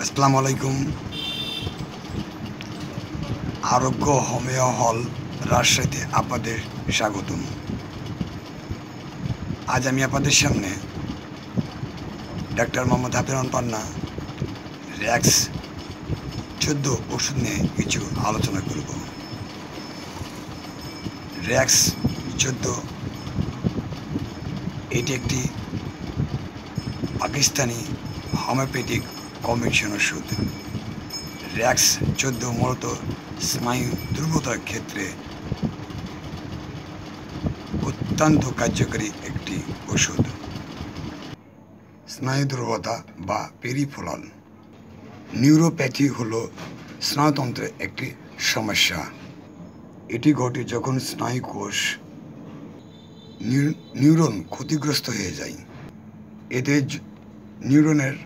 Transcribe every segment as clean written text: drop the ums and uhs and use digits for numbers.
আসসালামু আলাইকুম। আরোগ্য হোমিও হল রাজশাহীতে আপনাদের স্বাগতম। আজ আমি আপনাদের সামনে ডাক্তার মোহাম্মদ হাফিজ রহমান পান্না র্যাক্স 14 ওষুধ নিয়ে কিছু আলোচনা করব। র্যাক্স 14 এটি একটি পাকিস্তানি হোমিওপ্যাথিক কম্বিনেশন ওষুধ। র্যাক্স 14 মূলত স্নায়ু দুর্বলতার ক্ষেত্রে অত্যন্ত কার্যকরী একটি ওষুধ। স্নায়ু দুর্বলতা বা পেরিফেরাল নিউরোপ্যাথি হল স্নায়ুতন্ত্রের একটি সমস্যা। এটি ঘটে যখন স্নায়ু কোষ নিউরন ক্ষতিগ্রস্ত হয়ে যায়। এতে নিউরনের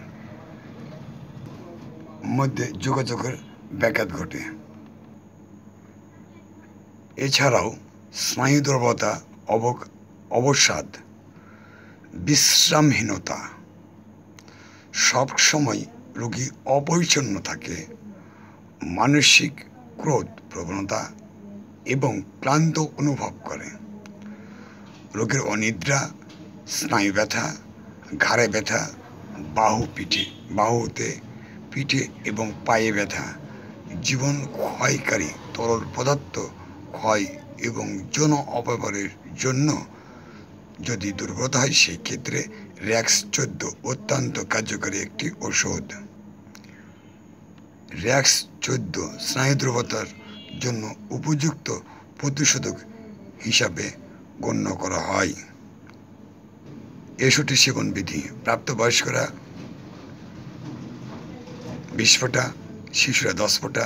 মধ্যে যোগাযোগের ব্যাঘাত ঘটে। এছাড়াও স্নায়ু দুর্বলতা, অবসাদ, বিশ্রামহীনতা, সবসময় রোগী অপরিচ্ছন্ন থাকে, মানসিক ক্রোধ প্রবণতা এবং ক্লান্ত অনুভব করে, রোগীর অনিদ্রা, স্নায়ু ব্যথা, ঘাড়ে ব্যথা, বাহুতে, পিঠে এবং পায়ে ব্যথা, জীবন ক্ষয়কারী তরল পদার্থ ক্ষয় এবং যৌন অপব্যবহারের জন্য যদি দুর্বলতা হয়, সেই ক্ষেত্রে র্যাক্স 14 অত্যন্ত কার্যকরী একটি ওষুধ। র্যাক্স 14 স্নায়ু দুর্বলতার জন্য উপযুক্ত প্রতিষেধক হিসাবে গণ্য করা হয়। এই ওষুধটির সেবন বিধি: প্রাপ্তবয়স্করা 20 ফোঁটা, শিশুরা 10 ফোঁটা।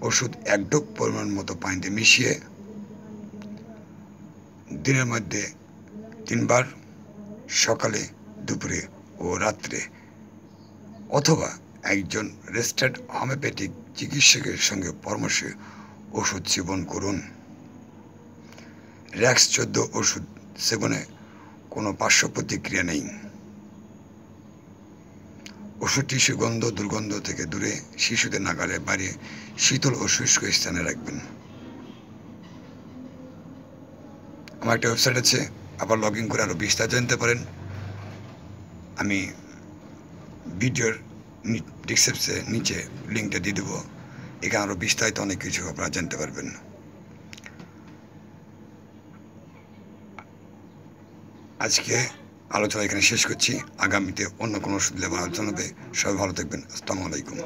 ওষুধ 1 ডোজ পরিমাণ মতো পানিতে মিশিয়ে দিনের মধ্যে 3 বার, সকালে, দুপুরে ও রাত্রে, অথবা একজন রেজিস্টার্ড হোমিওপ্যাথিক চিকিৎসকের সঙ্গে পরামর্শে ওষুধ সেবন করুন। র্যাক্স 14 ওষুধ সেবনে কোনো পার্শ্ব প্রতিক্রিয়া নেই। ওষুধটি সুগন্ধ দুর্গন্ধ থেকে দূরে, শিশুদের নাগালে বাইরে শীতল ও শুষ্ক স্থানে রাখবেন। আমার একটা ওয়েবসাইট আছে, আবার লগ ইন করে আরও বিস্তারিত জানতে পারেন। আমি ভিডিওর ডিসক্রিপশনে নিচে লিঙ্কটা দিয়ে দেবো। এখানে আরও বিস্তারিত অনেক কিছু আপনারা জানতে পারবেন। আজকে আলোচনা এখানে শেষ করছি। আগামীতে অন্য কোনো ওষুধ নিয়ে আলোচনা হবে। সবাই ভালো থাকবেন। আসসালামু আলাইকুম।